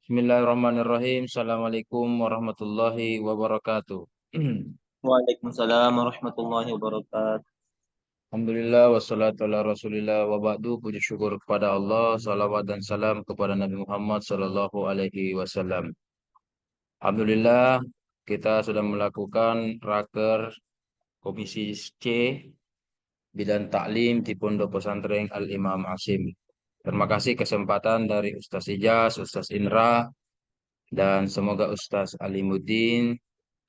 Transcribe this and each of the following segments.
Bismillahirrahmanirrahim. Assalamualaikum warahmatullahi wabarakatuh. Waalaikumsalam warahmatullahi wabarakatuh. Alhamdulillah wassalatu ala rasulillah wa ba'du. Puji syukur kepada Allah. Salawat dan salam kepada Nabi Muhammad sallallahu alaihi wasallam. Alhamdulillah kita sudah melakukan raker Komisi C Bidang Taklim di Pondok Pesantren Al-Imam Asim. Terima kasih kesempatan dari Ustaz Ijaz, Ustaz Indra, dan semoga Ustaz Alimuddin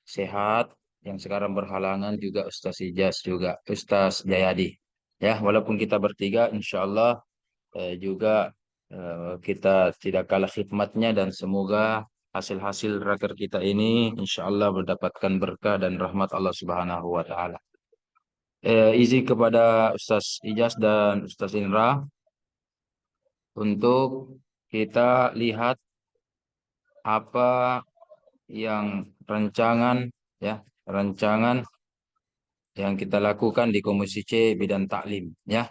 sehat, yang sekarang berhalangan juga Ustaz Ijaz juga Ustaz Jayadi. Ya, walaupun kita bertiga, insya Allah juga kita tidak kalah khidmatnya dan semoga hasil-hasil raker kita ini insya Allah mendapatkan berkah dan rahmat Allah Subhanahu wa Ta'ala. Izin kepada Ustaz Ijaz dan Ustaz Indra untuk kita lihat apa yang ya rancangan yang kita lakukan di Komisi C bidang taklim ya.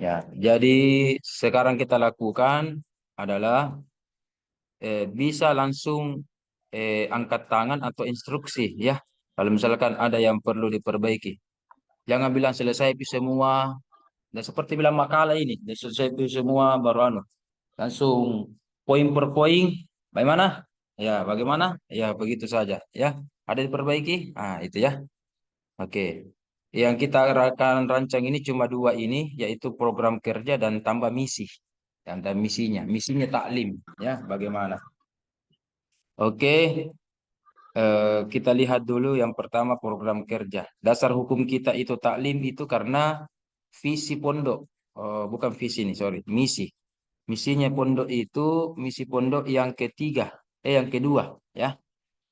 Ya, jadi sekarang kita lakukan adalah bisa langsung angkat tangan atau instruksi ya. Kalau misalkan ada yang perlu diperbaiki. Jangan bilang selesai semua dan seperti bilang makalah ini, dan selesai semua baru anu. Langsung poin per poin bagaimana? Ya, bagaimana? Ya, begitu saja ya. Ada diperbaiki? Ah, itu ya. Oke. Yang kita akan rancang ini cuma dua ini, yaitu program kerja dan tambah misi. Dan misinya, misinya taklim, ya, bagaimana? Oke, kita lihat dulu yang pertama program kerja. Dasar hukum kita itu taklim itu karena visi pondok, bukan visi ini, sorry, misi. Misinya pondok itu misi pondok yang ketiga, yang kedua, ya.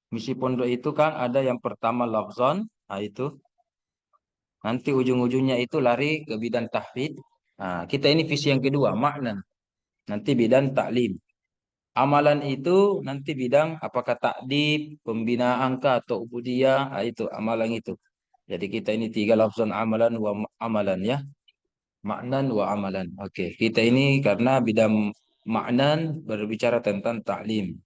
Misi pondok itu kan ada yang pertama lafzon, nah itu. Nanti ujung-ujungnya itu lari ke bidang tahfidz. Nah, kita ini visi yang kedua, makna. Nanti bidang taklim. Amalan itu nanti bidang apakah takdib, pembinaan angka atau ubudiyah, nah, itu amalan itu. Jadi kita ini tiga lafzan amalan wa amalan ya. Maknan wa amalan. Oke, kita ini karena bidang maknan berbicara tentang taklim.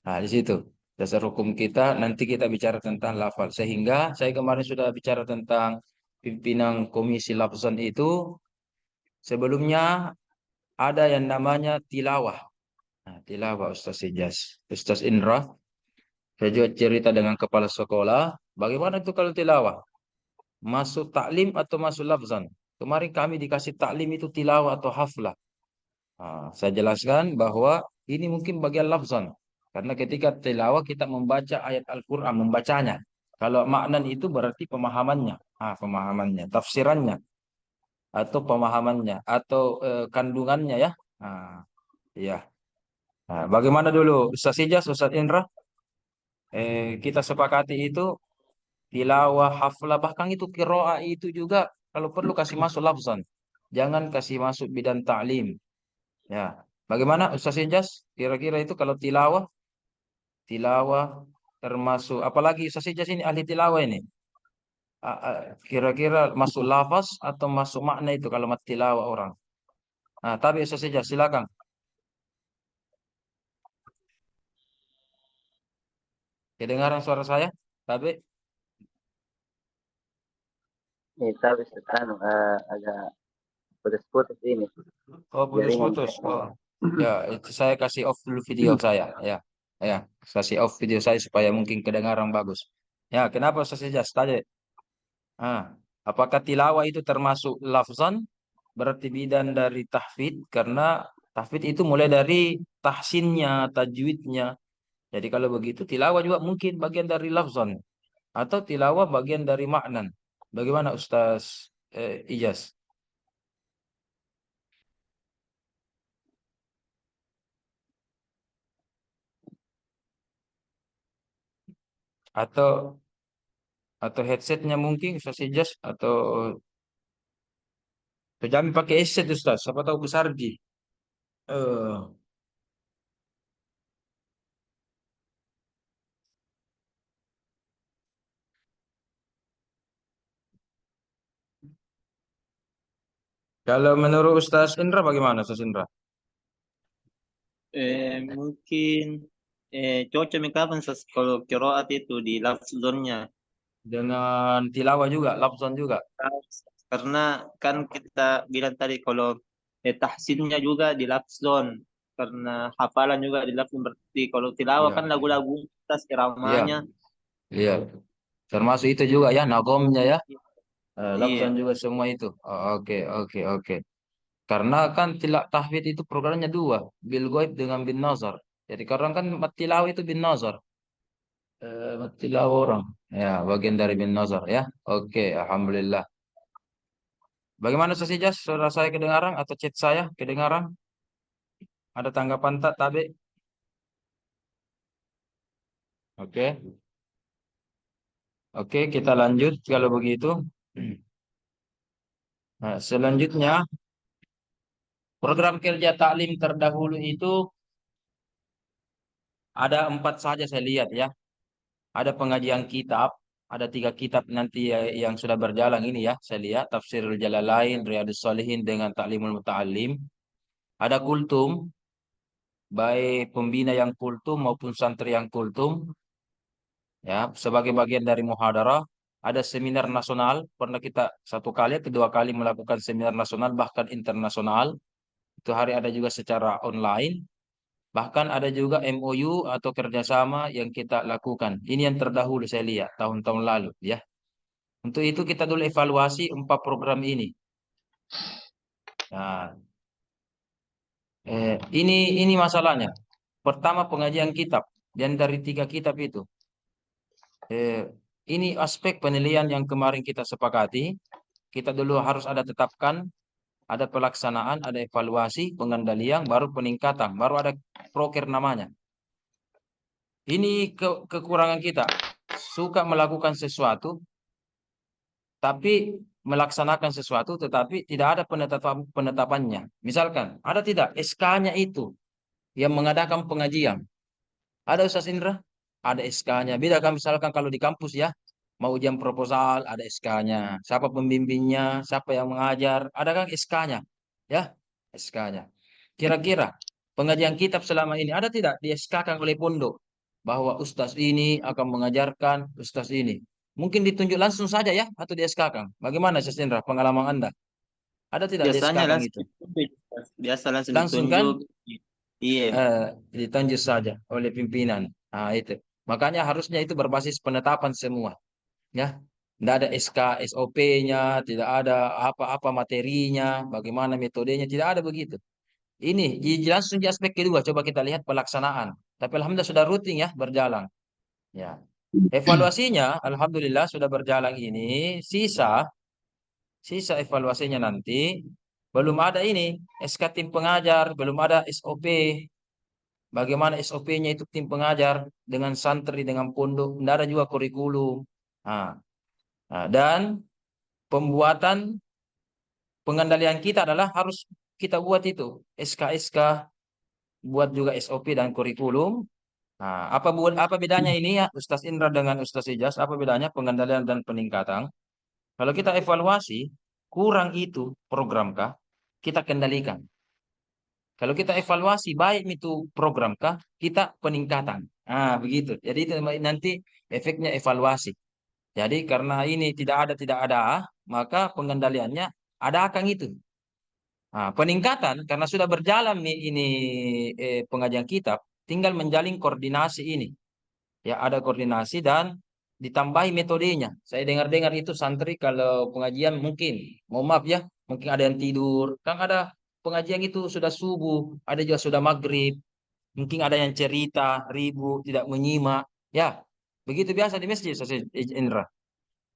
Nah, di situ dasar hukum kita nanti kita bicara tentang lafal. Sehingga saya kemarin sudah bicara tentang pimpinan komisi lafzan itu sebelumnya ada yang namanya tilawah. Nah, tilawah Ustaz Ijaz. Ustaz Indra, saya juga cerita dengan kepala sekolah. Bagaimana itu kalau tilawah? Masuk taklim atau masuk lafzan? Kemarin kami dikasih taklim itu tilawah atau haflah. Nah, saya jelaskan bahwa ini mungkin bagian lafzan. Karena ketika tilawah kita membaca ayat Al-Quran, membacanya. Kalau maknan itu berarti pemahamannya. Ah, pemahamannya, tafsirannya. Atau pemahamannya. Atau kandungannya ya. Nah, iya. Nah, bagaimana dulu Ustaz Ijaz, Ustaz Indra? Kita sepakati itu tilawah, haflah, bahkan itu kiroah itu juga kalau perlu kasih masuk lafzan. Jangan kasih masuk bidang ta'lim. Ya. Bagaimana Ustaz Ijaz? Kira-kira itu kalau tilawah, tilawah termasuk apalagi Ustaz Ijaz ini ahli tilawah ini. Kira-kira masuk lafaz atau masuk makna itu kalau tilawah orang. Nah, tapi Ustaz Ijaz silakan. Kedengaran suara saya? Tapi Tapi sekarang agak putus-putus ini oh jaringan. putus-putus. Oh. Ya, itu saya kasih off dulu video saya. Ya, ya, kasih off video saya supaya mungkin kedengaran bagus. Ya, kenapa Ustaz Ijaz tadi? Ah, apakah tilawah itu termasuk lafzan? Berarti bidan dari tahfidz karena tahfidz itu mulai dari tahsinnya, tajwidnya. Jadi kalau begitu tilawah juga mungkin bagian dari lafzan atau tilawah bagian dari maknan. Bagaimana Ustaz Ijaz? Atau headsetnya mungkin Ustaz Ijaz atau kami pakai headset Ustaz. Siapa tahu besar Ji. Eh, kalau menurut Ustaz Indra bagaimana Ustaz Indra? Mungkin cocok nih kapan kalau qiraat itu di lafzonnya. Dengan tilawah juga, lafzan juga. Karena kan kita bilang tadi kalau tahsinnya juga di lafzon. Karena hafalan juga di lafzon. Berarti kalau tilawah Iya, kan lagu-lagu kita iya, iramanya. iya. Termasuk itu juga ya, nagomnya ya. Lafzan Iya, juga semua itu. Oh, oke, oke, oke. Karena kan tilak tahfidz itu programnya dua, bil goib dengan bin nazar. Jadi karena kan tilawah itu bin nazar, tilawah orang. Ya, bagian dari bin nazar ya. Oke, alhamdulillah. Bagaimana sesi Jas? Suara saya kedengaran atau chat saya kedengaran? Ada tanggapan tak, Tabe? Oke, oke, kita lanjut kalau begitu. Nah, selanjutnya program kerja taklim terdahulu itu ada 4 saja saya lihat ya. Ada pengajian kitab, ada 3 kitab nanti yang sudah berjalan ini ya. Saya lihat Tafsirul Jalalain, Riyadhus Shalihin dengan Taklimul Muta'alim. Ada kultum, baik pembina yang kultum maupun santri yang kultum. Ya, sebagai bagian dari muhadarah, ada seminar nasional. Pernah kita 1 kali, kedua kali melakukan seminar nasional bahkan internasional. Itu hari ada juga secara online. Bahkan ada juga MOU atau kerjasama yang kita lakukan. Ini yang terdahulu saya lihat tahun-tahun lalu ya. Untuk itu kita dulu evaluasi 4 program ini. Nah, ini masalahnya. Pertama pengajian kitab dan dari 3 kitab itu. Eh, ini aspek penilaian yang kemarin kita sepakati. Kita dulu harus ada tetapkan, ada pelaksanaan, ada evaluasi, pengendalian, baru peningkatan, baru ada proker namanya. Ini kekurangan kita. Suka melakukan sesuatu, tapi melaksanakan sesuatu tetapi tidak ada penetapannya. Misalkan, ada tidak SK-nya itu yang mengadakan pengajian? Ada Ustaz Indra? Ada SK-nya. Beda kan misalkan kalau di kampus ya, mau ujian proposal, ada SK-nya. Siapa pembimbingnya, siapa yang mengajar, ada kan SK-nya. Ya, SK-nya. Kira-kira pengajian kitab selama ini ada tidak di SK-kan oleh pondok? Bahwa Ustaz ini akan mengajarkan Ustaz ini. Mungkin ditunjuk langsung saja ya, atau di SK-kan. Bagaimana Ustaz Indra, pengalaman Anda? Ada tidak di biasanya SK-kan langsung itu? ditunjuk. Biasa langsung Langsung kan? ditunjuk. Iya, eh, Ditunjuk saja oleh pimpinan. Nah, itu. Makanya harusnya itu berbasis penetapan semua, ya. Tidak ada SK, SOP-nya, tidak ada apa-apa materinya, bagaimana metodenya, tidak ada begitu. Ini langsung di aspek kedua, coba kita lihat pelaksanaan. Tapi alhamdulillah sudah rutin ya berjalan. Ya. Evaluasinya alhamdulillah sudah berjalan ini. Sisa sisa evaluasinya nanti belum ada ini SK tim pengajar, belum ada SOP. Bagaimana SOP-nya itu tim pengajar dengan santri, dengan pondok, tidak ada juga kurikulum. Nah, dan pembuatan pengendalian kita adalah harus kita buat itu SK-SK, buat juga SOP dan kurikulum. Nah, apa bedanya ini ya Ustaz Indra dengan Ustaz Ijaz? Apa bedanya pengendalian dan peningkatan? Kalau kita evaluasi, kurang itu programkah? Kita kendalikan. Kalau kita evaluasi baik itu program kah, kita peningkatan. Nah, begitu. Jadi itu nanti efeknya evaluasi. Jadi karena ini tidak ada, maka pengendaliannya ada akan itu. Nah, peningkatan karena sudah berjalan nih ini pengajian kitab, tinggal menjalin koordinasi ini. Ya, ada koordinasi dan ditambahi metodenya. Saya dengar-dengar itu santri kalau pengajian mungkin, mohon maaf ya, mungkin ada yang tidur. Kan ada pengajian itu sudah subuh, ada juga sudah maghrib. Mungkin ada yang cerita, ribut, tidak menyimak. Ya, begitu biasa di masjid, Ustaz Indra.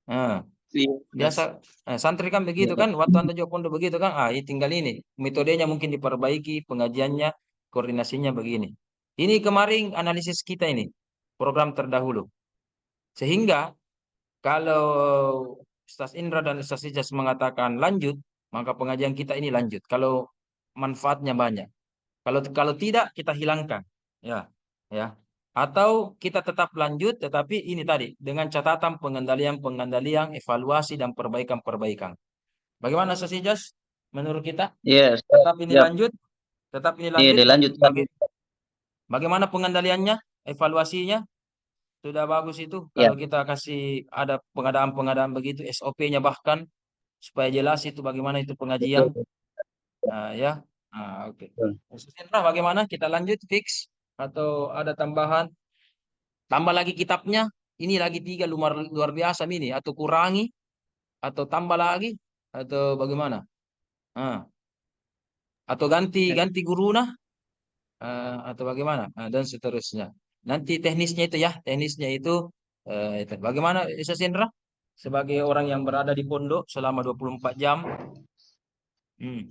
Nah, iya, biasa santri kan begitu kan, waktu Anda juga pondok begitu kan. Tinggal ini metodenya mungkin diperbaiki, pengajiannya, koordinasinya begini. Ini kemarin analisis kita ini, program terdahulu. Sehingga kalau Ustaz Indra dan Ustaz Ijas mengatakan lanjut, maka pengajian kita ini lanjut. Kalau manfaatnya banyak. Kalau tidak kita hilangkan. Ya, ya. Atau kita tetap lanjut tetapi ini tadi dengan catatan pengendalian, evaluasi dan perbaikan-perbaikan. Bagaimana Ustaz Ijas? Menurut kita iya, siap, tetap ini siap. lanjut, tetap ini Iya, lanjut dilanjut bagi saja. Bagaimana pengendaliannya, evaluasinya? Sudah bagus itu. Ya, Kalau kita kasih ada pengadaan-pengadaan begitu, SOP-nya bahkan supaya jelas itu bagaimana itu betul, pengajian. Nah, ya. Nah, oke. betul. Ustaz Indra, bagaimana? Kita lanjut fix atau ada tambahan? Tambah lagi kitabnya. Ini lagi 3 luar luar biasa ini atau kurangi atau tambah lagi atau bagaimana? Ah, atau ganti Eh, ganti guru nah atau bagaimana? Dan seterusnya. Nanti teknisnya itu ya, teknisnya itu bagaimana Ustaz Indra? Sebagai orang yang berada di pondok selama 24 jam. Hmm.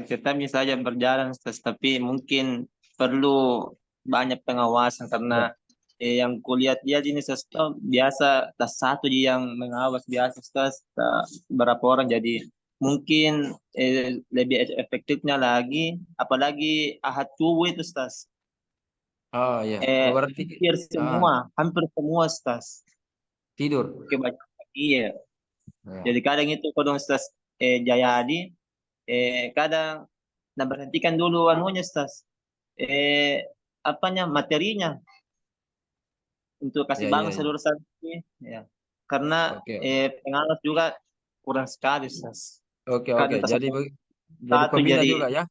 kita bisa saja berjalan, Ustaz, tapi mungkin perlu banyak pengawasan Ya. karena yang kulihat dia ini Ustaz, biasa tas satu dia yang mengawas biasa Ustaz, berapa orang, jadi mungkin lebih efektifnya lagi, apalagi ahad subuh itu Ustaz. Oh ya. Oh, berarti ah, Hampir semua Ustaz tidur. kebanyakan, iya. Ya. Jadi kadang itu kalau Ustaz Jayadi, kadang nah berhentikan dulu anunya Stas, eh apanya, materinya, untuk kasih Ya, ya, bangun ya. seluruh santri ya, karena Oke. pengawas juga kurang sekali Stas, Oke, oke. kadang tas Jadi jadi satu pembina jadi, juga ya.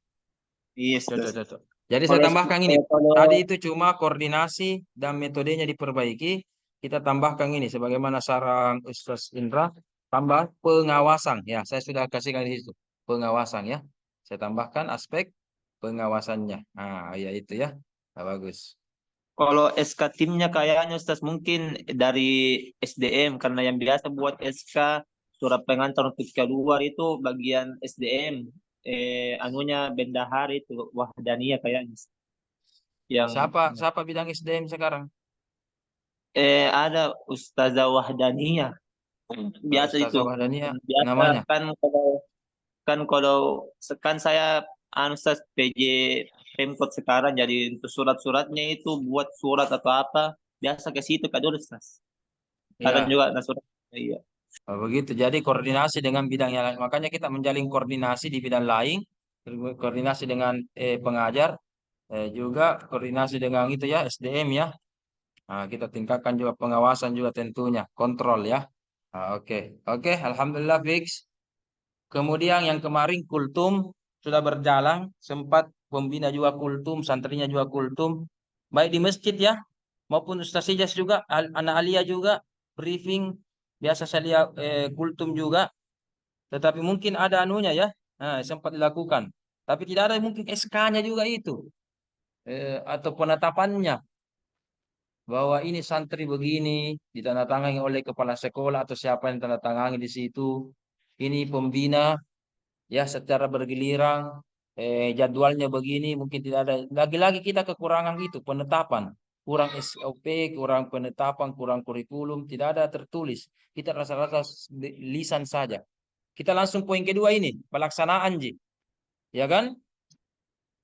iya Cocok, Stas. cocok. Jadi saya Kalau tambahkan ini. kalau Tadi itu cuma koordinasi dan metodenya diperbaiki. Kita tambahkan ini sebagaimana saran Ustaz Indra, tambah pengawasan. Ya, saya sudah kasihkan di situ. Pengawasan ya. Saya tambahkan aspek pengawasannya. Nah, ya itu ya. Nah, bagus. kalau SK timnya kayaknya Stas mungkin dari SDM, karena yang biasa buat SK surat pengantar untuk keluar itu bagian SDM, anunya bendahara itu Wahdaniyah kayaknya yang Siapa siapa bidang SDM sekarang? ada Ustazah Wahdaniyah. Biasa itu. Ustazah Wahdania Biasa namanya. kan kalau kan saya anu Ustaz, PJ Pemkot sekarang, jadi untuk surat-suratnya itu buat surat atau apa biasa ke situ Kak dulu Ustaz. Kadang Ya. juga ada surat. Iya. Oh, begitu. Jadi koordinasi dengan bidang yang lain. Makanya kita menjalin koordinasi di bidang lain, koordinasi dengan pengajar, juga koordinasi dengan itu ya SDM ya. Nah, kita tingkatkan juga pengawasan juga tentunya, kontrol ya. Oke, oke. Alhamdulillah fix. Kemudian yang kemarin kultum sudah berjalan, sempat pembina juga kultum, santrinya juga kultum, baik di masjid ya, maupun Ustaz Ijas juga, anak Alia juga briefing. Biasa saya lihat kultum juga. Tetapi mungkin ada anunya ya, nah, sempat dilakukan. Tapi tidak ada mungkin SK-nya juga itu, atau penetapannya bahwa ini santri begini ditandatangani oleh kepala sekolah atau siapa yang tanda tangani di situ. Ini pembina ya secara bergiliran, jadwalnya begini mungkin tidak ada. Lagi-lagi kita kekurangan itu penetapan, kurang SOP, kurang penetapan, kurang kurikulum, tidak ada tertulis. Kita rasa-rasa lisan saja. Kita langsung poin kedua ini, pelaksanaan Ji. Ya kan?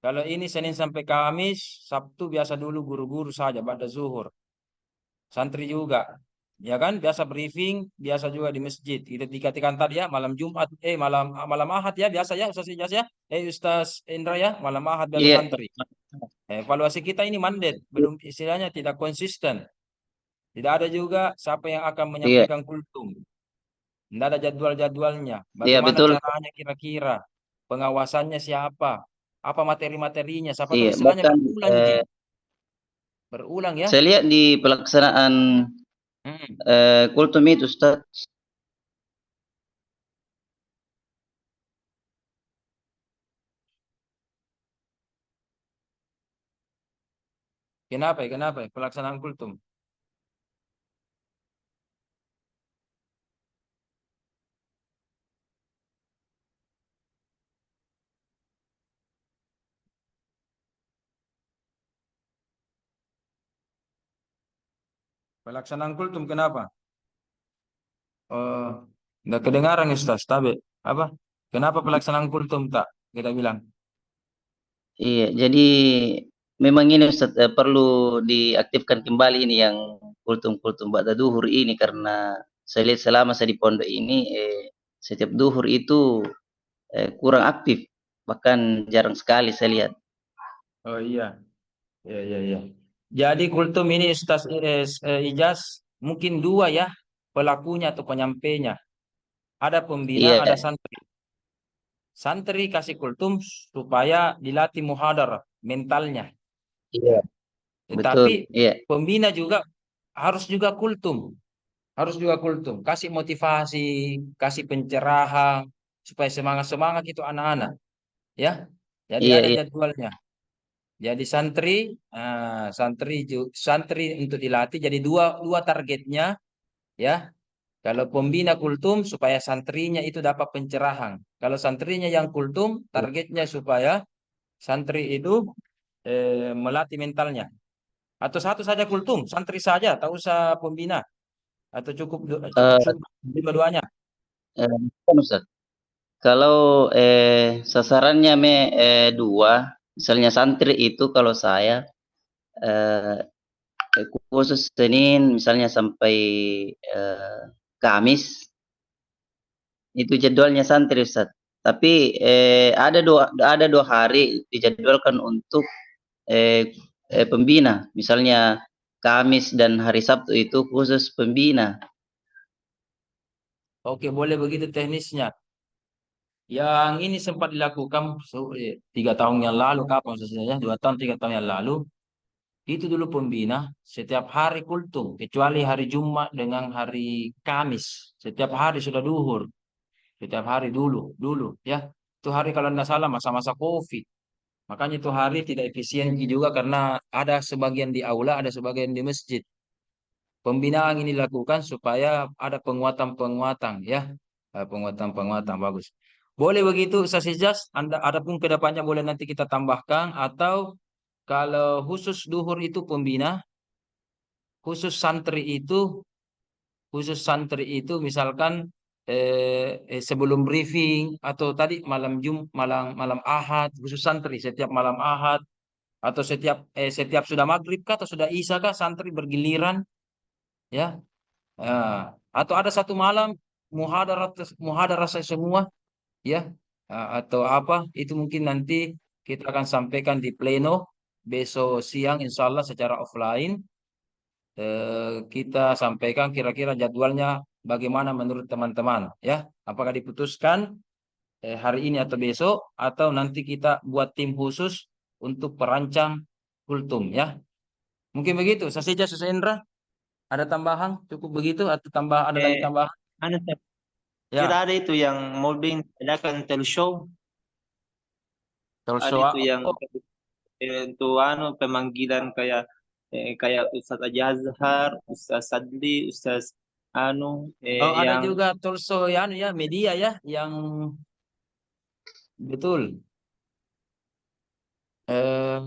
Kalau ini Senin sampai Kamis, Sabtu biasa dulu guru-guru saja pada zuhur. Santri juga. Ya kan? Biasa briefing, biasa juga di masjid. Kita dikatakan tadi ya, malam Jumat, malam malam Ahad ya, biasa ya Ustaz Ijaz ya. Ustaz Indra ya, malam Ahad biasa Iya, santri. Evaluasi kita ini mandat, belum istilahnya tidak konsisten. Tidak ada juga siapa yang akan iya, menyampaikan kultum. Tidak ada jadwal-jadwalnya. iya Bagaimana betul. caranya kira-kira? Pengawasannya siapa? Apa materi-materinya? Siapa tahu Iya, istilahnya bahkan berulang, Ji. Berulang ya. saya lihat di pelaksanaan Hmm. kultum itu Ustaz. Kenapa ya? Kenapa ya? Pelaksanaan kultum. Pelaksanaan kultum kenapa? Oh, nggak kedengaran Ustaz. Tapi apa? Kenapa pelaksanaan kultum tak? Kita bilang. Iya, jadi memang ini Ustaz, perlu diaktifkan kembali ini yang kultum-kultum ba'da duhur ini, karena saya lihat selama saya di pondok ini setiap duhur itu kurang aktif, bahkan jarang sekali saya lihat. Oh iya, iya, iya, iya. Jadi kultum ini Ustaz Ijaz mungkin dua ya pelakunya atau penyampainya. Ada pembina, Iya, ada santri. Santri kasih kultum supaya dilatih muhadarah mentalnya. iya, betul. Tetapi Iya, pembina juga harus juga kultum, harus juga kultum. Kasih motivasi, kasih pencerahan supaya semangat semangat itu anak-anak, ya. Jadi iya, ada iya. jadwalnya. Jadi santri untuk dilatih. Jadi dua dua targetnya, ya. Kalau pembina kultum supaya santrinya itu dapat pencerahan. Kalau santrinya yang kultum, targetnya supaya santri itu melatih mentalnya. Atau satu saja kultum, santri saja, tak usah pembina. Atau cukup cukup Eh, dua-duanya. bukan, Ustaz. Kalau sasarannya dua, misalnya santri itu kalau saya eh, khusus Senin misalnya sampai eh, Kamis itu jadwalnya santri Ustaz. Tapi ada dua hari dijadwalkan untuk eh, pembina. Misalnya Kamis dan hari Sabtu itu khusus pembina. Oke, boleh begitu teknisnya. Yang ini sempat dilakukan 3 tahun yang lalu, kapan sebenarnya? 2 tahun, 3 tahun yang lalu. Itu dulu pembina setiap hari kultum, kecuali hari Jumat dengan hari Kamis. Setiap hari sudah duhur. Setiap hari dulu, ya. Itu hari kalau tidak salah masa-masa COVID. Makanya itu hari tidak efisien juga karena ada sebagian di aula, ada sebagian di masjid. Pembinaan ini dilakukan supaya ada penguatan-penguatan, ya. Penguatan-penguatan bagus. Boleh begitu, Ustaz Hijaz. Anda adapun ke depannya boleh nanti kita tambahkan atau kalau khusus duhur itu pembina, khusus santri itu, khusus santri itu misalkan sebelum briefing atau tadi malam malam Ahad, khusus santri setiap malam Ahad atau setiap sudah maghrib kah atau sudah isya kah santri bergiliran, ya. Atau ada satu malam muhadarat muhadarat saya semua, ya. Atau apa itu mungkin nanti kita akan sampaikan di pleno besok siang insya Allah secara offline. Kita sampaikan kira-kira jadwalnya bagaimana menurut teman-teman, ya. Apakah diputuskan hari ini atau besok atau nanti kita buat tim khusus untuk perancang kultum, ya. Mungkin begitu. Saja Susendra, ada tambahan cukup begitu atau ada lagi Eh, tambahan? anu, Ustaz, kira Ya, ada itu yang molding adakan tell show, ada Tolsoa. itu yang Oh, itu anu pemanggilan kayak Ustaz Aji Azhar, Ustaz Sadli, Ustaz anu oh, ada yang juga Tolso ya, anu ya media ya yang betul. Eh,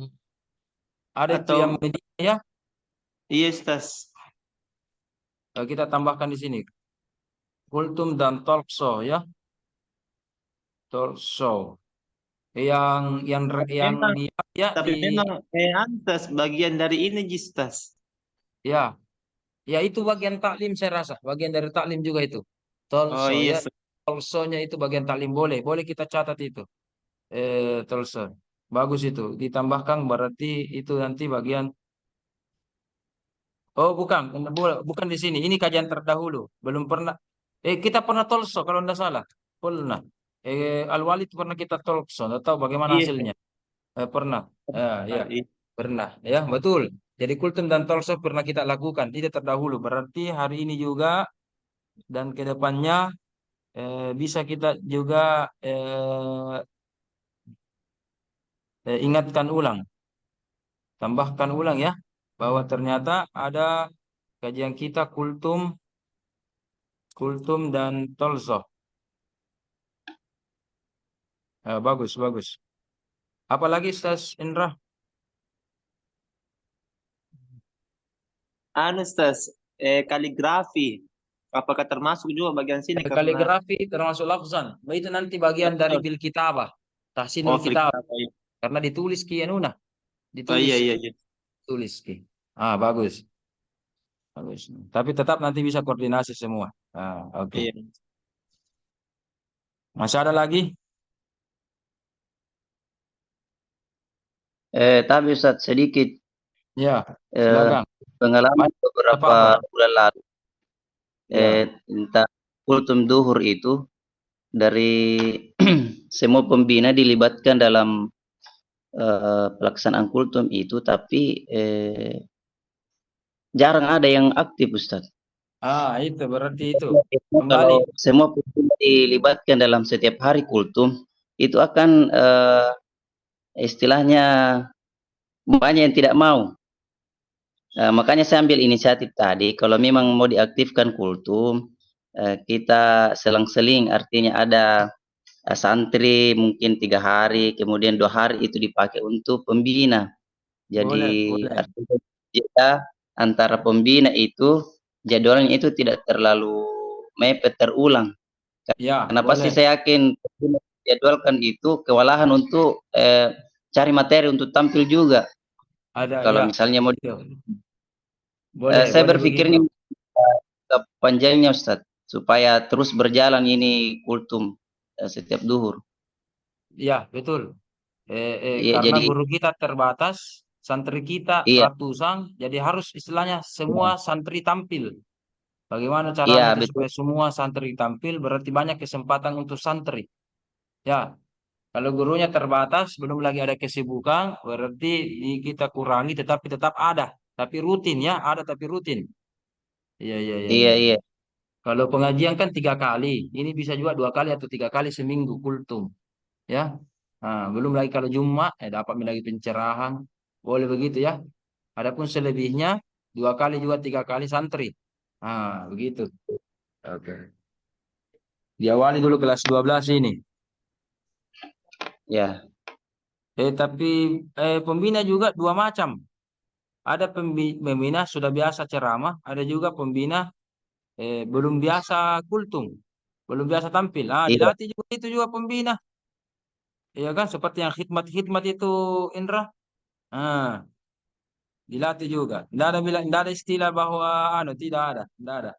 ada itu yang atau media ya. iya Ustaz. Kita tambahkan di sini kultum dan talkshow ya, talkshow Tapi yang memang dia ya tapi di memang Ustaz bagian dari ini Ustaz. ya. Ya itu bagian taklim saya rasa, bagian dari taklim juga itu. Oh Tolso iya ya, Ustaz. tolsonya itu bagian taklim boleh, boleh kita catat itu. Tolso. Bagus itu. Ditambahkan berarti itu nanti bagian. Oh bukan, bukan di sini. Ini kajian terdahulu. Belum pernah. Kita pernah tolso kalau tidak salah. Pernah. Al-Walid pernah kita tolso. Tidak tahu bagaimana Iya Ustaz. hasilnya. Pernah. Ya, Iya. pernah. Ya, betul. Jadi kultum dan tolso pernah kita lakukan. Tidak terdahulu. Berarti hari ini juga dan ke depannya bisa kita juga ingatkan ulang, tambahkan ulang ya, bahwa ternyata ada kajian kita kultum, kultum dan tolzoh. Bagus, bagus. Apalagi Ustaz Indra? Anu Ustaz, kaligrafi. Apakah termasuk juga bagian sini karena Kaligrafi termasuk lafzan. Itu nanti bagian dari betul. bil kitabah, tahsinul Oh, kitab, kaligrafi. karena ditulis ki anuna, Oh ditulis, iya iya iya. tulis ki. Bagus, bagus. Tapi tetap nanti bisa koordinasi semua. Oke. Iya. Masih ada lagi? Tapi Ustaz sedikit Ya, eh, silakan. pengalaman Pak Bro. beberapa bulan lalu Ya, tentang kultum duhur itu dari semua pembina dilibatkan dalam pelaksanaan kultum itu, tapi jarang ada yang aktif Ustaz. itu berarti itu. Kembali. Kalau semua pembina dilibatkan dalam setiap hari kultum, itu akan istilahnya banyak yang tidak mau. Makanya saya ambil inisiatif tadi, kalau memang mau diaktifkan kultum, kita selang-seling, artinya ada santri mungkin 3 hari, kemudian 2 hari itu dipakai untuk pembina. Boleh, Jadi boleh. artinya kita antara pembina itu jadwalnya itu tidak terlalu mepet terulang. Ya, Karena pasti boleh. saya yakin jadwalkan itu kewalahan untuk cari materi untuk tampil juga. Ada, Kalau ya. misalnya mau, Itu. Boleh, saya boleh begitu. berpikirnya panjangnya Ustadz, supaya terus berjalan ini kultum setiap duhur. Ya, betul. Iya, Karena jadi guru kita terbatas, santri kita iya, ratusan, jadi harus istilahnya semua santri tampil. Bagaimana caranya iya itu betul. supaya semua santri tampil? Berarti banyak kesempatan untuk santri. Ya, kalau gurunya terbatas, belum lagi ada kesibukan, berarti kita kurangi, tetapi tetap ada. Tapi rutin ya, ada tapi rutin. Iya, iya, iya, Iya, iya. iya. Kalau pengajian kan 3 kali, ini bisa juga 2 kali atau 3 kali seminggu kultum. Ya, nah, belum lagi kalau Jumat, dapat lagi pencerahan, boleh begitu ya. Adapun selebihnya 2 kali juga 3 kali santri. Ah, begitu. Oke. Diawali dulu kelas 12 ini. Ya, Tapi pembina juga dua macam. Ada pembina sudah biasa ceramah, ada juga pembina belum biasa kultum, belum biasa tampil. Ah, iya, dilatih juga itu juga pembina. Iya kan, seperti yang khidmat-khidmat itu Indra. Ah, dilatih juga. Tidak ada istilah bahwa anu tidak ada, tidak ada.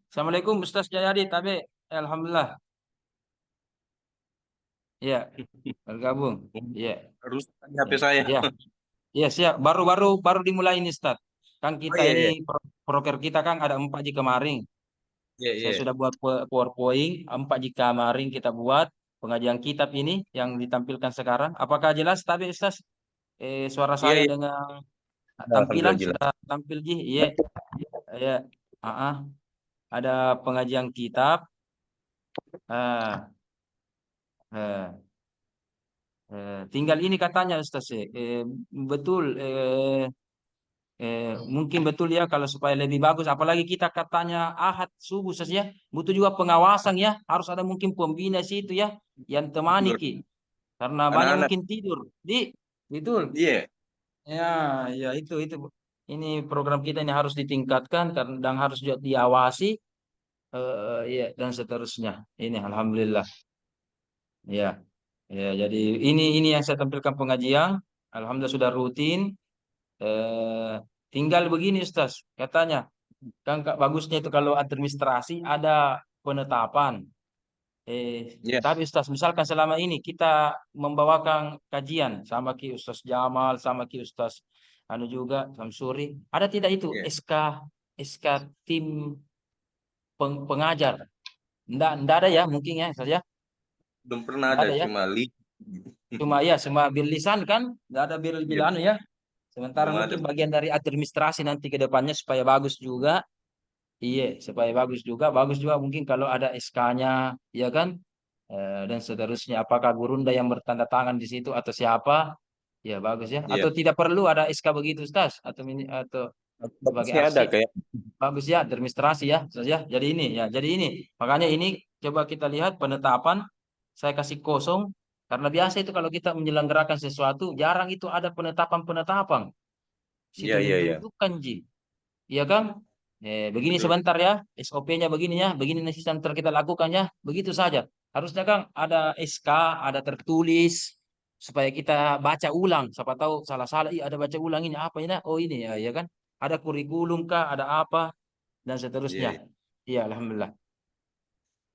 Assalamualaikum Ustaz Jayadi, tapi alhamdulillah. Iya, bergabung. Iya, Rusak HP iya, saya. iya. Iya, siap. Baru dimulai ini, Ustaz. Kan Oh kita iya ini iya. proker kita kan ada 4 jika kemarin. Iya Saya iya. sudah buat PowerPoint 4 jika kemarin kita buat pengajian kitab ini yang ditampilkan sekarang. Apakah jelas tapi Ustaz? Suara Iya saya iya. dengan tampilan Alhamdulillah jelas. sudah tampil Ji? Iya, iya. Ah, ah. Ada pengajian kitab. Ah, eh, tinggal ini katanya Ustaz. Betul. Mungkin betul ya kalau supaya lebih bagus. Apalagi kita katanya Ahad subuh saja. Butuh juga pengawasan ya. Harus ada mungkin pembina situ ya. Yang temani Betul. Ki. Karena banyak Anak-anak. mungkin tidur. Betul. Iya. Ya, ya itu. Ini program kita ini harus ditingkatkan dan harus juga diawasi. Ya dan seterusnya. Ini alhamdulillah. Ya, ya. Jadi ini yang saya tampilkan pengajian. Alhamdulillah sudah rutin. Eh, Tinggal begini Ustaz. Katanya. Kan bagusnya itu kalau administrasi ada penetapan. Iya. Tapi Ustaz, misalkan selama ini kita membawakan kajian sama Ki Ustaz Jamal, sama Ki Ustaz anu juga Samsuri, ada tidak itu Iya. SK tim pengajar? Ndak ada ya mungkin ya saja. Belum pernah Ndak ada ada ya. cuma Cuma ya cuma bil lisan kan, ndak ada bil Iya, anu ya. Sementara belum ada. mungkin bagian dari administrasi nanti ke depannya supaya bagus juga. Iya, supaya bagus juga mungkin kalau ada SK-nya, ya kan? Dan seterusnya. Apakah Gurunda yang bertanda tangan di situ atau siapa? Ya bagus ya. Iya. Atau tidak perlu ada SK begitu, Ustaz? Atau sebagai Bagusnya ada arsip? kayak. Bagus ya, administrasi ya, Ustaz ya. Jadi ini ya, jadi ini. Makanya ini coba kita lihat penetapan. Saya kasih kosong karena biasa itu kalau kita menyelenggarakan sesuatu jarang itu ada penetapan-penetapan. Iya Situng iya iya. tentukan Ji. Iya kan? Begini Betul. sebentar ya, SOP-nya begini ya, begini nanti sebentar kita lakukan ya, begitu saja. Harusnya kan ada SK, ada tertulis supaya kita baca ulang. Siapa tahu salah-salah, iya ada baca ulang ini apa ini? Oh ini ya, ya kan? Ada kurikulum kah, ada apa dan Iya seterusnya. iya. Iya, alhamdulillah.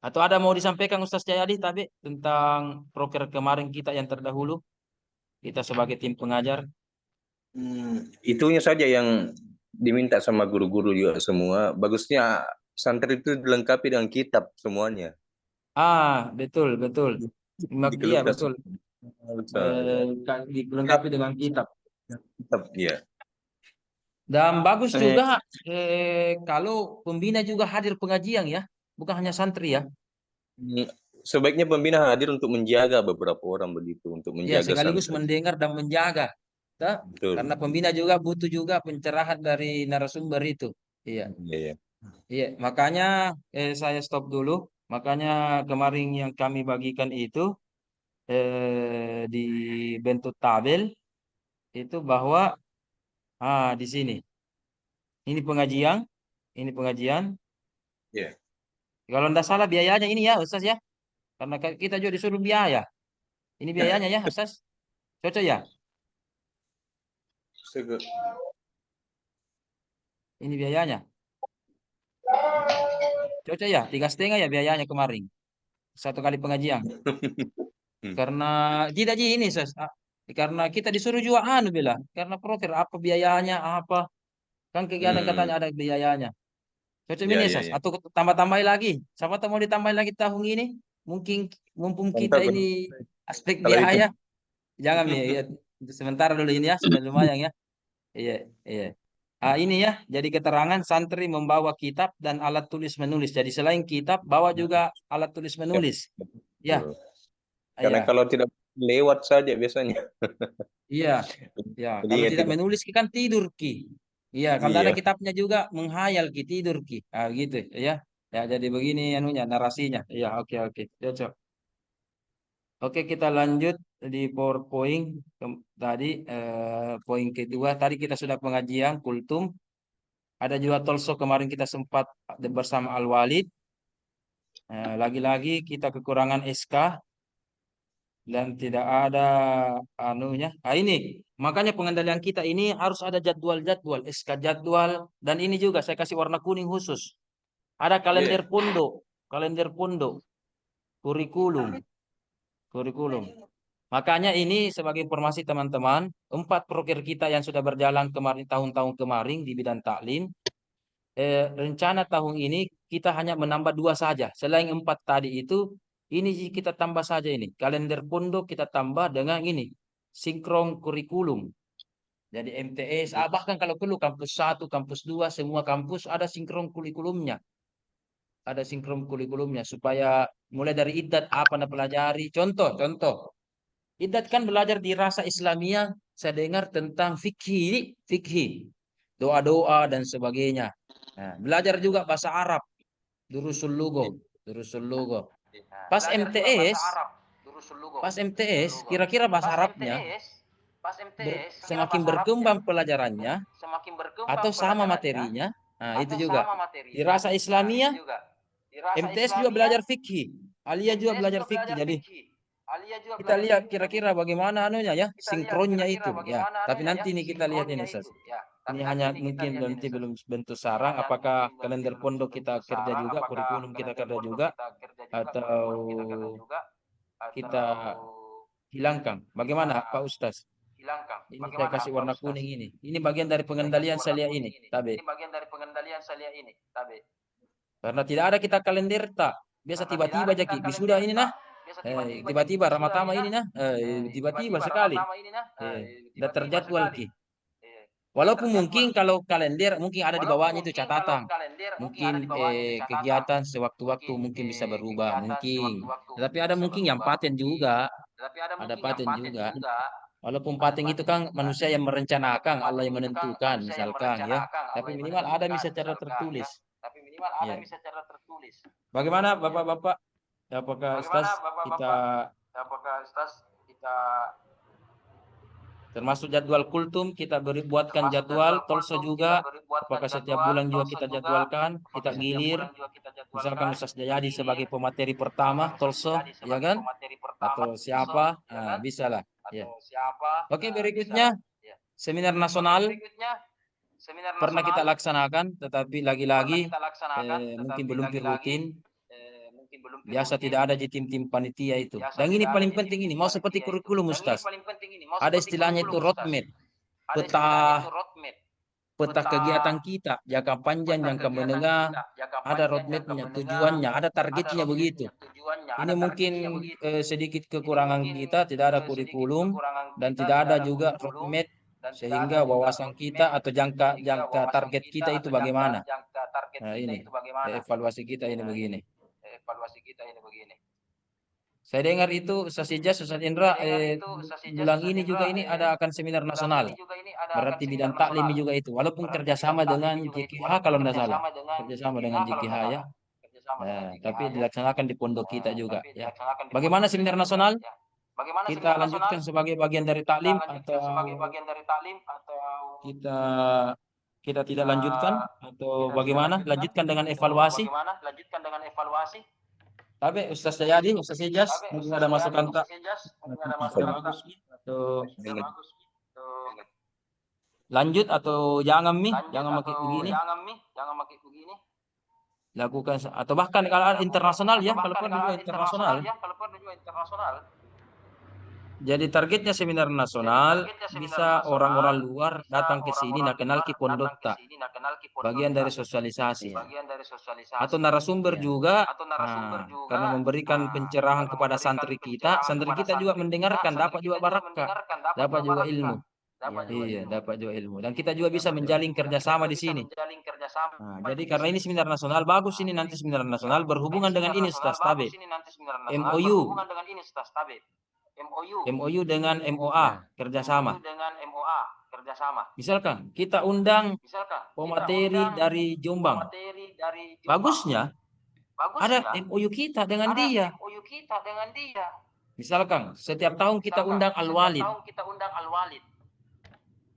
Atau ada mau disampaikan Ustaz Jayadi tapi tentang proker kemarin kita yang terdahulu? kita sebagai tim pengajar? Itunya saja yang diminta sama guru-guru juga semua. Bagusnya santri itu dilengkapi dengan kitab semuanya. Betul, betul. Iya, Dikeluhkan betul. ya. Dilengkapi dengan kitab. Kitab, ya. Dan bagus juga kalau pembina juga hadir pengajian ya, bukan hanya santri ya. Sebaiknya pembina hadir untuk menjaga beberapa orang begitu, untuk Ya, menjaga sekaligus santri. mendengar dan menjaga. Betul. Karena pembina juga butuh juga pencerahan dari narasumber itu. Iya. Iya. Iya, makanya saya stop dulu. Makanya kemarin yang kami bagikan itu di bentuk tabel itu bahwa di sini. Ini pengajian, ini pengajian. Iya. Kalau tidak salah biayanya ini ya, Ustaz ya. Karena kita juga disuruh biaya. Ini biayanya ya, Ustaz. Cocok ya? Ini biayanya. Cocok ya? 3,5 ya biayanya kemarin. Satu kali pengajian. Karena tidak ini, Ustaz. Karena kita disuruh juga bilang. Karena proker apa biayanya, apa. Kan kegiatan katanya ada biayanya. Cocok Ya, ini, ya, Ustaz. ya. Atau tambah-tambahin lagi. Siapa tahu mau ditambahin lagi tahun ini. Mungkin mumpung kita Mantap. ini aspek Kalau itu biaya. Jangan ya. Sementara dulu ini ya, sudah lumayan ya. Iya, iya. Ini ya, jadi keterangan santri membawa kitab dan alat tulis menulis. Jadi selain kitab, bawa juga alat tulis menulis. Ya, betul. Karena iya, kalau tidak lewat saja biasanya. iya, ya. Jadi Kalau ya tidak tidak. menulis kan tidur ki. Iya, kalau ada Iya. kitabnya juga menghayal ki tidur ki. Gitu ya. Ya, jadi begini anunya narasinya. Iya, oke, oke. Cocok. Oke, kita lanjut di PowerPoint tadi poin kedua. Tadi kita sudah pengajian kultum. Ada juga Tolso kemarin kita sempat bersama Al-Walid. Lagi-lagi kita kekurangan SK dan tidak ada anunya. Ini makanya pengendalian kita ini harus ada jadwal-jadwal, SK jadwal dan ini juga saya kasih warna kuning khusus. Ada kalender pondok, kurikulum, kurikulum. Makanya ini sebagai informasi teman-teman, 4 proker kita yang sudah berjalan kemarin tahun-tahun kemarin di bidang taklim. Rencana tahun ini kita hanya menambah 2 saja. Selain 4 tadi itu, ini kita tambah saja ini. Kalender pondok kita tambah dengan ini. Sinkron kurikulum. Jadi MTS, bahkan kalau perlu kampus 1, kampus 2, semua kampus ada sinkron kurikulumnya. Ada sinkron kurikulumnya. Supaya mulai dari iddat apa anda pelajari. Contoh. Iddat kan belajar di rasa Islamiyah. Saya dengar tentang fikih. Doa-doa dan sebagainya. Nah, belajar juga bahasa Arab, durusul lugo. Pas MTS, kira-kira bahasa Arabnya semakin berkembang pelajarannya atau sama materinya. Nah, itu juga. Dirasa Islamiyah, MTS juga belajar fikih. Alia juga belajar fikih. Jadi kita lihat kira-kira bagaimana anunya ya, sinkronnya itu ya. Tapi nanti ini kita lihat ini Sas. Ini hanya mungkin nanti belum bentuk sarang. Apakah kalender pondok kita kerja juga, kurikulum kita kerja juga, atau kita hilangkan? Bagaimana Pak Ustaz? Ini saya kasih warna kuning ini. Ini bagian dari pengendalian saya lihat ini. Tabe. Karena tidak ada kita kalender tak. Biasa tiba-tiba jadi wisuda ini nah. Tiba-tiba Ramatama ini nah. Tiba-tiba sekali. Tidak terjadwal ki. Walaupun mungkin kalau kalender mungkin ada di bawahnya itu catatan. Mungkin kegiatan sewaktu-waktu mungkin bisa berubah. Mungkin. Tetapi ada mungkin yang paten juga. Ada paten juga. Walaupun paten itu kan manusia yang merencanakan, Allah yang menentukan misalkan ya. Tapi minimal ada bisa secara tertulis. Ya. Bagaimana Bapak-bapak? Apakah Ustaz kita termasuk jadwal kultum kita buatkan jadwal tolso juga. Apakah setiap bulan juga kita jadwalkan, kita gilir. Misalkan Ustaz Jayadi sebagai pemateri pertama tolso, ya kan? Atau siapa? Nah, bisa lah. Ya. Oke, berikutnya seminar nasional pernah kita laksanakan, tetapi lagi-lagi mungkin belum rutin. Biasa tidak ada di tim-tim panitia itu. Dan ini paling penting ini, mau seperti kurikulum Ustaz. Ada istilahnya itu roadmap, peta peta kegiatan kita, jangka panjang, jangka menengah, ada roadmapnya, tujuannya, ada targetnya begitu. Ini mungkin sedikit kekurangan kita, tidak ada kurikulum dan tidak ada juga roadmap sehingga wawasan kita atau jangka target kita itu bagaimana. Nah ini evaluasi kita ini begini. Saya dengar itu Ustaz Ijaz, Ustaz Indra, bulan ini juga ini ada akan seminar nasional. Berarti bidang taklim juga itu. Walaupun kerjasama dengan JKH kalau tidak salah. Kerjasama dengan JKH ya. Nah, tapi dilaksanakan di pondok kita juga ya. Bagaimana seminar nasional? Kita lanjutkan sebagai bagian dari taklim atau kita kita tidak lanjutkan atau bagaimana? Lanjutkan dengan evaluasi. Tapi Ustaz Jayadi, Ustaz Ijaz, mungkin ada masukan tak? Bagus atau lanjut atau jangan jangan pakai begini. Lakukan atau bahkan kalau internasional ya, kalau perlu juga internasional. Jadi targetnya seminar nasional bisa orang-orang luar datang ke sini nak kenal ki pondok tak. Bagian dari sosialisasi. Atau narasumber juga karena memberikan pencerahan kepada santri kita juga mendengarkan, dapat juga barakah, dapat juga ilmu. Iya, dapat juga ilmu. Dan kita juga bisa menjalin kerjasama di sini. Nah, jadi karena ini seminar nasional, bagus ini nanti seminar nasional berhubungan dengan ini Ustaz Tabe. MOU dengan MOA kerjasama. Misalkan kita undang pemateri dari Jombang. Bagusnya ada MOU kita dengan dia. Misalkan setiap tahun kita undang Al-Walid.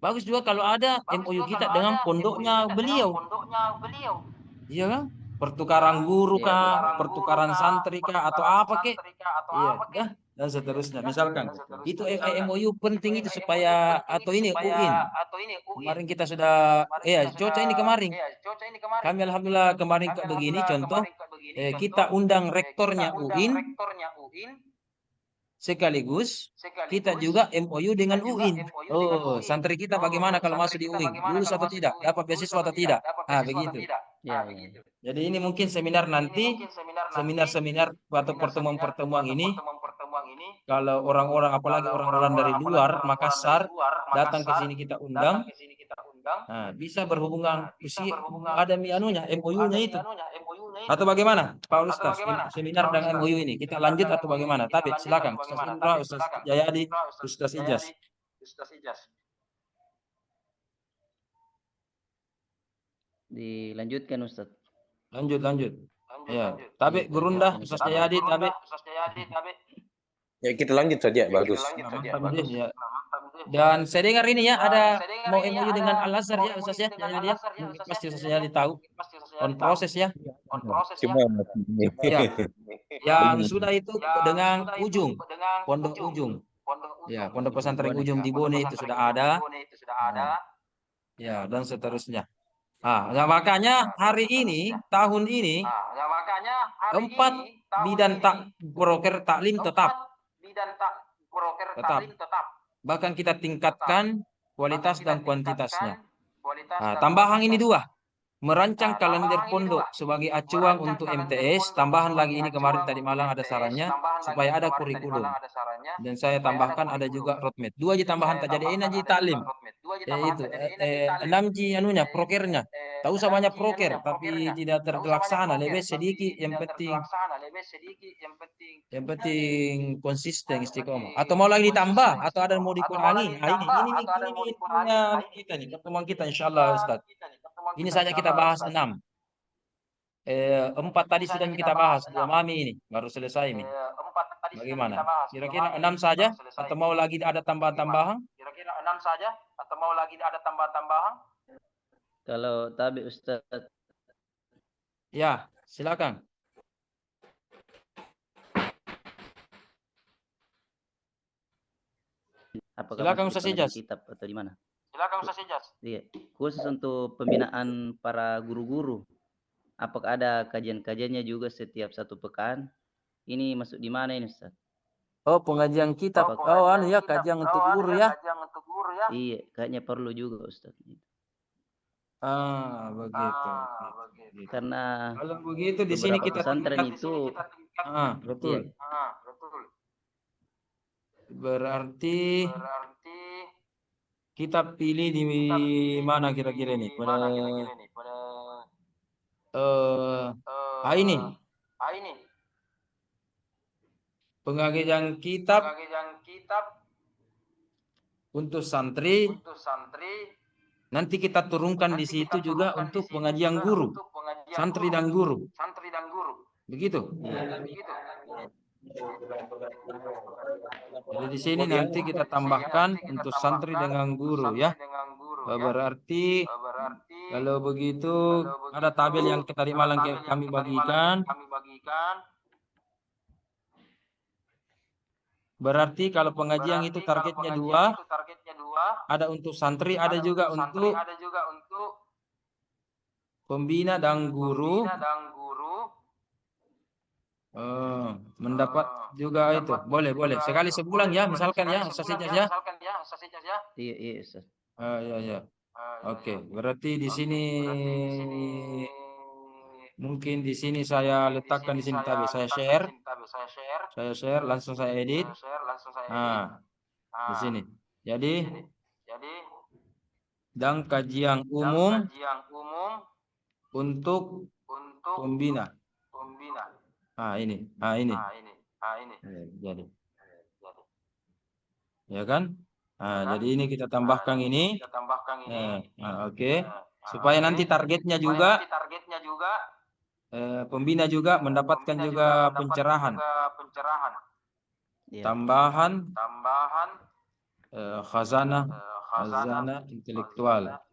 Bagus juga kalau ada MOU kita dengan pondoknya beliau. Iya kan? Pertukaran guru kah, pertukaran santri kah, atau apa kek? Iya, ya, dan seterusnya. Misalkan itu MOU penting itu supaya atau ini UIN. Kemarin kita sudah, cuaca ini kemarin. Kami alhamdulillah kemarin begini contoh, kita undang rektornya UIN. Sekaligus kita juga MOU dengan UIN. Oh, santri kita bagaimana kalau masuk di UIN? Lulus atau tidak? Dapat beasiswa atau tidak? Begitu. Ya. Jadi ini mungkin seminar nanti, seminar-seminar atau pertemuan-pertemuan ini, kalau orang-orang, apalagi orang-orang dari luar, Makassar, datang ke sini kita undang, bisa berhubungan, ada MOU-nya itu. Atau bagaimana, Pak Ustaz, seminar dengan MOU ini, kita lanjut atau bagaimana? Tapi silakan, Ustaz Indra, Ustaz Jayadi, Ustaz Ijaz. Dilanjutkan Ustaz. Lanjut. Ya, tapi Gurunda, Ustaz Jayadi, tapi. Ya kita lanjut saja, bagus. Ya. Dan saya dengar ini ya ada mau MOU dengan Al-Azhar ya Ustaz ya, Jayadi ya. Pasti Ustaz Jayadi tahu. On proses ya. Cuma Ya. Yang sudah itu dengan Ujung, Pondok Ujung. Ya, Pondok Pesantren Ujung di Bone itu sudah ada. Ya, dan seterusnya. Nah, makanya hari ini, tahun ini, 4 bidang broker taklim tetap. Bahkan kita tingkatkan kualitas dan kuantitasnya. Tambahan ini 2. Merancang kalender pondok sebagai acuan untuk MTS. Tambahan lagi ini kemarin tadi malam ada sarannya supaya ada kurikulum. Dan saya tambahkan ada juga roadmap. 2 aja tambahan tak jadi ini aja taklim. Yaitu 6 anunya prokernya. Tahu usah banyak proker tapi tidak terlaksana, lebih sedikit yang penting konsisten istiqomah. Atau mau lagi ditambah atau ada mau dikurangi. Ini punya kita nih pertemuan kita insyaallah Ustaz. Ini saja kita bahas 6. 4 tadi sudah kita bahas, 2 mami ini baru selesai ini. Bagaimana? Kira-kira 6 saja atau mau lagi ada tambahan-tambahan? Kalau tabi Ustaz. Ya, silakan. Apakah Silakan masuk Ustaz di pengajian Ijaz. kitab atau di mana? Iya, khusus untuk pembinaan para guru-guru. apakah ada kajian-kajiannya juga setiap 1 pekan? Ini masuk di mana ini Ustaz? Oh, pengajian kitab. Oh, anu ya, kajian untuk guru ya. Iya, kayaknya perlu juga Ustaz. Ah, begitu. Gitu. Karena Kalau begitu di sini beberapa kita pesantren tingkat. itu, Betul. iya, Berarti kita pilih di mana kira-kira ini? Pada ini pengajian kitab untuk santri. Nanti kita turunkan di situ juga untuk pengajian guru, santri dan guru. Begitu. Jadi di sini Kemudian nanti kita tambahkan untuk santri dengan guru ya. Berarti kalau begitu ada tabel yang tadi malam kami bagikan. Berarti kalau pengajian itu targetnya 2, ada untuk santri, ada juga untuk pembina dan guru. Mendapat juga itu. Boleh. Sekali sebulan ya, misalkan ya, Ustaz Ijaz ya. iya Ustaz. Ya. Oke, berarti di sini mungkin di sini saya letakkan di sini tabel. Saya share, langsung saya edit. Nah, di sini. Jadi dan kajian umum untuk pembina. Ini. Jadi. Ya kan? Jadi ini kita tambahkan ini. Oke. Supaya nanti targetnya juga pembina juga mendapatkan juga pencerahan. Iya. Tambahan khazanah intelektual.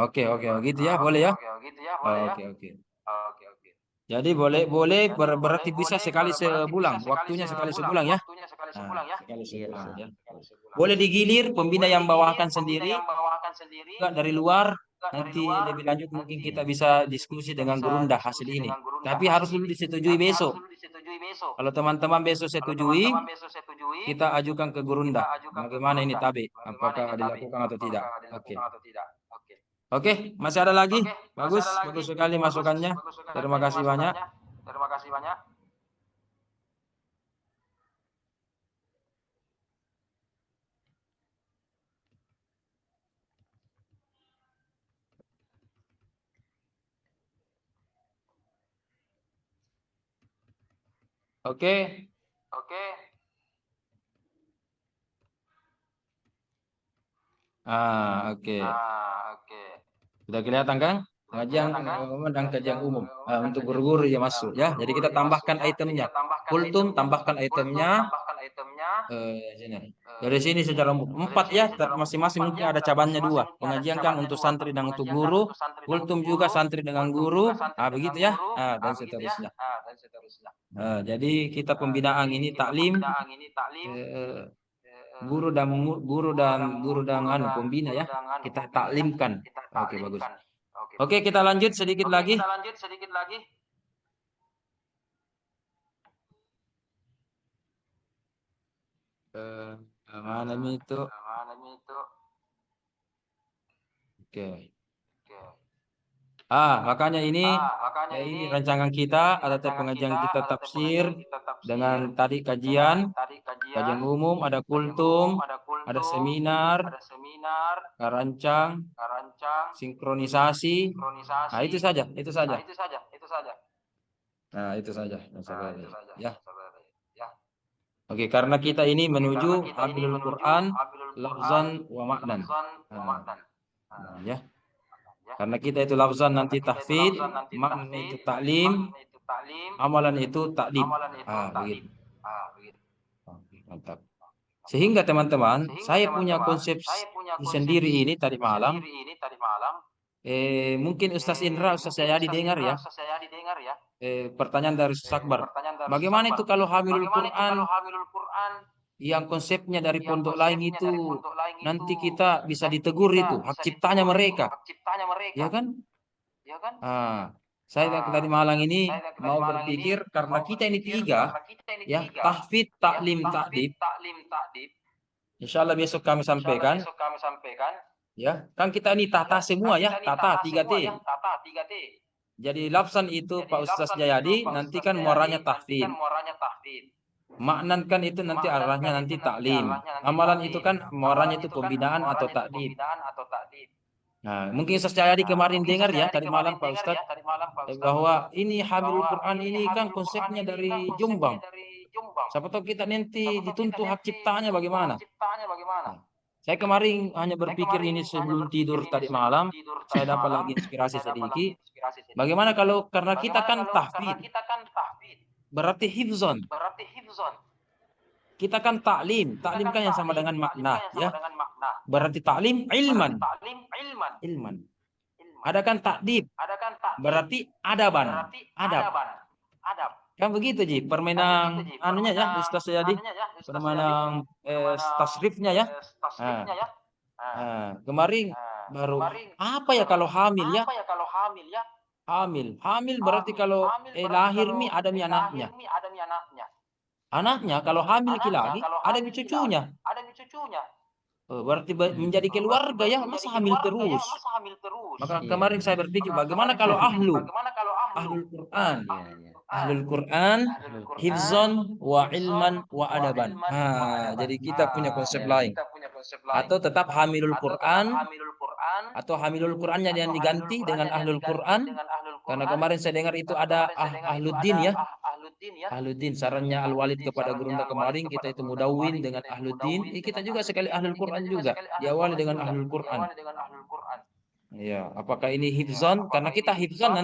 Oke, gitu ya, boleh ya? Oke. Jadi boleh berarti bisa sekali sebulan, waktunya sekali sebulan ya. Sekali sebulan ya. Boleh digilir pembina yang bawakan sendiri, juga dari luar. Nanti lebih lanjut mungkin kita bisa diskusi dengan Gurunda hasil ini. Tapi harus dulu disetujui besok. Kalau teman-teman besok setujui, kita ajukan ke Gurunda. Bagaimana ini tabe? Apakah dilakukan atau tidak? Oke, masih ada lagi? Bagus sekali masukannya. Terima kasih banyak. Oke. Oke. Sudah kelihatan kan? Kajian dan kajian umum untuk guru-guru yang masuk ya. Jadi kita tambahkan itemnya. Kultum tambahkan itemnya. Sini. Dari sini secara umum 4 ya. Masing-masing mungkin ada cabangnya 2. Pengajian kan untuk santri dan untuk guru. Kultum juga santri dengan guru. Begitu ya. Dan seterusnya. Jadi kita pembinaan ini taklim. Guru dan pembina ya. Kita taklimkan. Oke, bagus. Oke, kita lanjut sedikit lagi. Mana itu? Oke. Makanya ini rancangan kita ada pengajian kita tafsir dengan tadi kajian umum, ada kultum, ada seminar, rancang, sinkronisasi. Itu saja. Itu saja. Ya. Oke, karena kita ini menuju Hablul Quran lafzan wa maknan. Ya. Karena kita itu lafzan nanti tahfidz, makna itu taklim, amalan itu takdim. Begitu. Mantap. Sehingga teman-teman, saya punya konsep sendiri ini tadi malam. Mungkin Ustaz Indra, Ustaz Yayadi dengar ya. Pertanyaan dari Ustaz Akbar. Bagaimana itu kalau Hamilul Quran yang konsepnya dari pondok lain itu nanti kita bisa ditegur itu hak ciptanya mereka, ya kan? Saya tadi malam ini mau berpikir karena kita ini tiga, ya, tahfidz, taklim, ta'dib. Insya Allah besok kami sampaikan, ya, kan kita ini tata semua ya, tata 3T. Jadi lafzan itu Pak Ustaz Jayadi nanti kan muaranya tahfidz. Maknan kan itu nanti arahnya nanti taklim. Amalan itu kan muaranya itu pembinaan atau takdib. Nah, mungkin Ustaz Jayadi kemarin dengar ya tadi malam Pak Ustaz bahwa ini Hamilul Quran ini kan konsepnya dari Jombang. Siapa tahu kita nanti dituntut hak ciptanya bagaimana? Nah, saya kemarin hanya berpikir ini sebelum tidur tadi malam, saya dapat lagi inspirasi sedikit. Bagaimana kalau karena kita kan tahfidz, berarti hifzon. Kita kan taklim kan yang sama dengan makna, ya. Berarti taklim ilman. Ada kan takdib, berarti adaban. Adab. Kan begitu Ji, permainan anunya ya, Ustaz Jayadi. Permainan tasrifnya ya. Kemarin baru apa ya kalau hamil ya? Hamil berarti kalau lahir mi ada mi anaknya. Anaknya kalau hamil lagi ada mi cucunya. Berarti menjadi keluarga ya, masa hamil terus. Maka kemarin saya berpikir bagaimana kalau ahlul Quran. Ahlul Quran, hifzon wa ilman wa adaban. Jadi kita punya konsep lain. Atau tetap hamilul Quran, atau hamilul Qurannya yang diganti dengan ahlul Quran. Karena kemarin saya dengar itu ada ahluddin ya. Ahluddin, sarannya Al-Walid kepada Gurunda kemarin, kita itu mudawwin dengan ahluddin. Kita juga sekali ahlul Quran juga. Diawali dengan ahlul Quran. Ya, apakah ini hifzon? Karena kita hifzon nanti